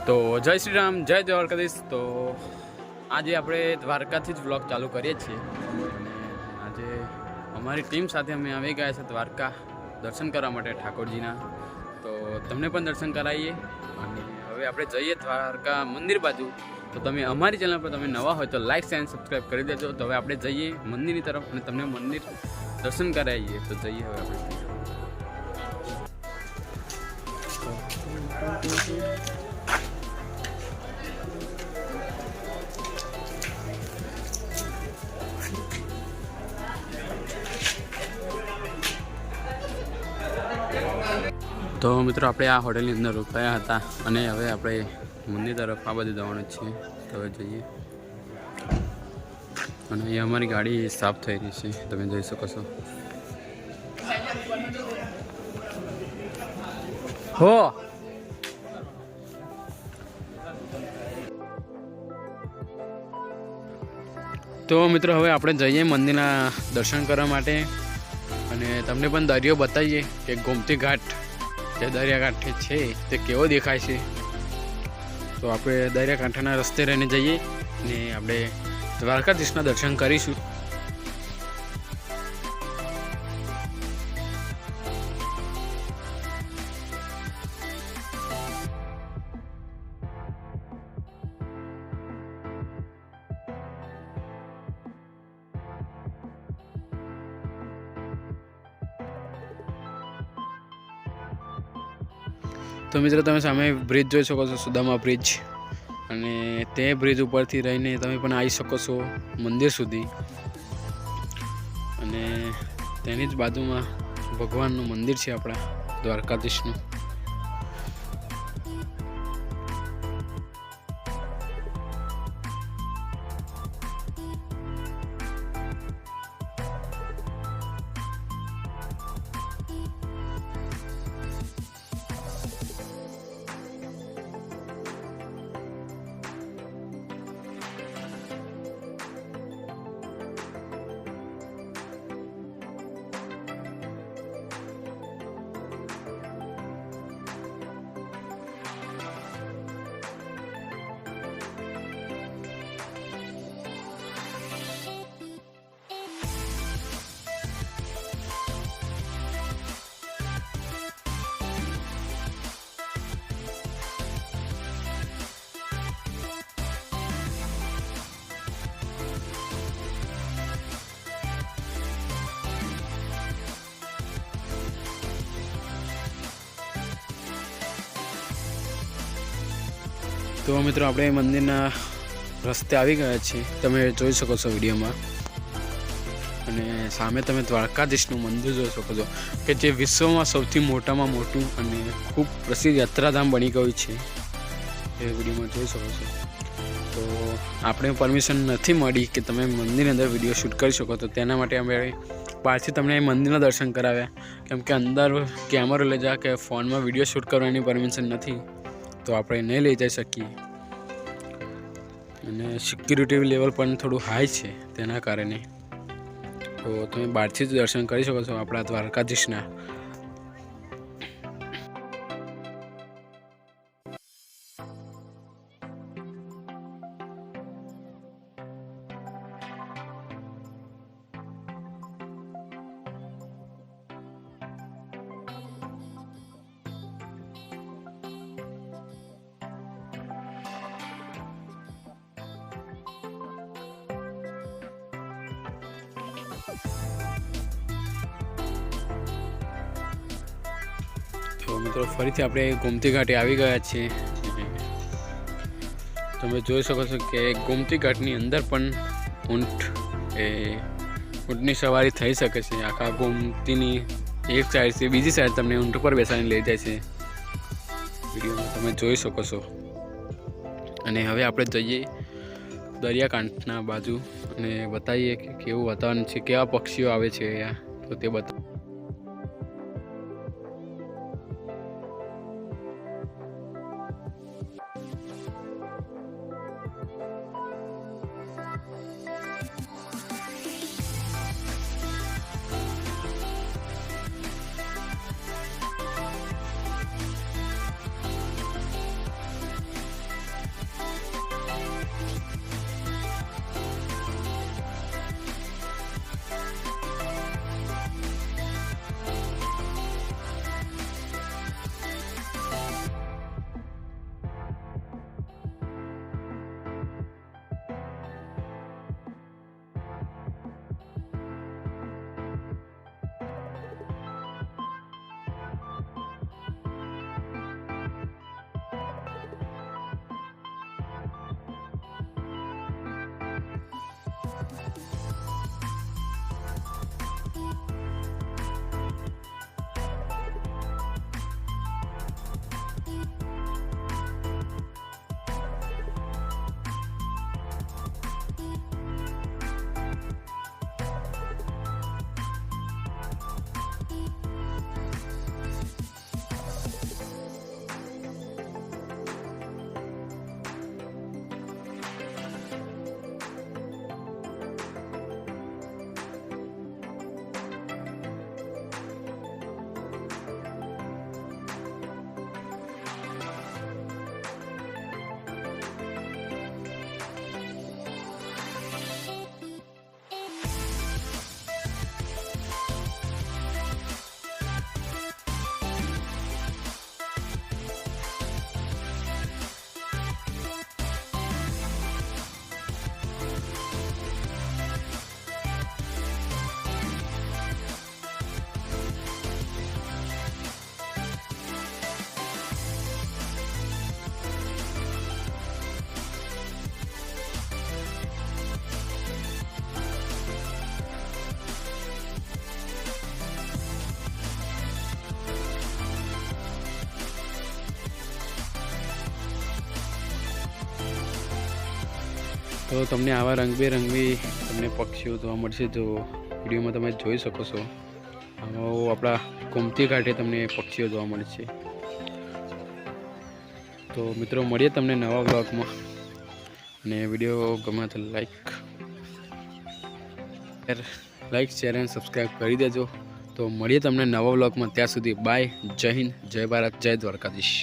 તો જય શ્રી રામ, જય દ્વારકાધીશ। તો આજે આપણે દ્વારકાથી જ વ્લોગ ચાલુ કરીએ છીએ અને આજે અમારી ટીમ સાથે અમે આવી ગયા છે દ્વારકા દર્શન કરવા માટે ઠાકોરજીના। તો તમને પણ દર્શન કરાવીએ અને હવે આપણે જઈએ દ્વારકા મંદિર બાજુ। તો તમે અમારી ચેનલ પર તમે નવા હોય તો લાઈક એન્ડ સબસ્ક્રાઈબ કરી દેજો। તો હવે આપણે જઈએ મંદિરની તરફ અને તમને મંદિર દર્શન કરાવીએ। તો જઈએ હવે આપણે। તો મિત્રો આપણે આ હોટલની અંદર રોકાયા હતા અને હવે આપણે મંદિર તરફ આ બધું જવાનું છીએ। તો હવે જઈએ અને અહીંયા અમારી ગાડી સાફ થઈ રહી છે, તમે જોઈ શકો છો। હો તો મિત્રો હવે આપણે જઈએ મંદિરના દર્શન કરવા માટે અને તમને પણ દરિયો બતાવીએ કે ગોમતી ઘાટ જે દરિયાકાંઠે છે તે કેવો દેખાય છે। તો આપણે દરિયાકાંઠાના રસ્તે રહીને જઈએ અને આપણે દ્વારકાધીશના દર્શન કરીશું। તો મિત્રો તમે સામે બ્રિજ જોઈ શકો છો, સુદામા બ્રિજ, અને તે બ્રિજ ઉપરથી રહીને તમે પણ આવી શકો છો મંદિર સુધી। અને તેની જ બાજુમાં ભગવાનનું મંદિર છે આપણા દ્વારકાધીશનું। તો મિત્રો આપણે મંદિરના રસ્તે આવી ગયા છીએ, તમે જોઈ શકો છો વિડીયોમાં। અને સામે તમે દ્વારકાધીશનું મંદિર જોઈ શકો છો કે જે વિશ્વમાં સૌથી મોટામાં મોટું અને ખૂબ પ્રસિદ્ધ યાત્રાધામ બની ગયું છે, એ વિડીયોમાં જોઈ શકો છો। તો આપણે પરમિશન નથી મળી કે તમે મંદિરની અંદર વિડીયો શૂટ કરી શકો, તો તેના માટે અમે બહારથી તમને મંદિરના દર્શન કરાવ્યા, કેમ કે અંદર કેમેરો લઈ જા કે ફોનમાં વિડીયો શૂટ કરવાની પરમિશન નથી, તો આપણે નહીં લઈ જઈ શકીએ। અને સિક્યુરિટી લેવલ પણ થોડું હાઈ છે, તેના કારણે તો તમે બહારથી જ દર્શન કરી શકો છો આપણા દ્વારકાધીશના। તો મિત્રો ફરીથી આપણે ગોમતી ઘાટે આવી ગયા છીએ। તમે જોઈ શકો છો કે ગોમતી ઘાટની અંદર પણ ઊંટની સવારી થઈ શકે છે। આખા ગોમતીની એક સાઈડથી બીજી સાઈડ તમને ઊંટ પર બેસાડીને લઈ જાય છે, વિડીયોમાં તમે જોઈ શકો છો। અને હવે આપણે જઈએ દરિયાકાંઠના બાજુ અને બતાવીએ કે કેવું વાતાવરણ છે, કેવા પક્ષીઓ આવે છે અહીંયા, તો તે બતા। તો તમને આવા રંગબેરંગી તમને પક્ષીઓ જોવા મળશે. જો વિડીયોમાં તમે જોઈ શકો છો, આપણા ગોમતી ઘાટે તમને પક્ષીઓ જોવા મળશે. તો મિત્રો મળીએ તમને નવા બ્લોગમાં, અને વિડીયો ગમે તો લાઈક શેર અને સબસ્ક્રાઈબ કરી દેજો. તો મળીએ તમને નવા બ્લોગમાં. ત્યાં સુધી બાય, જય હિન્દ, જય ભારત, જય દ્વારકાધીશ.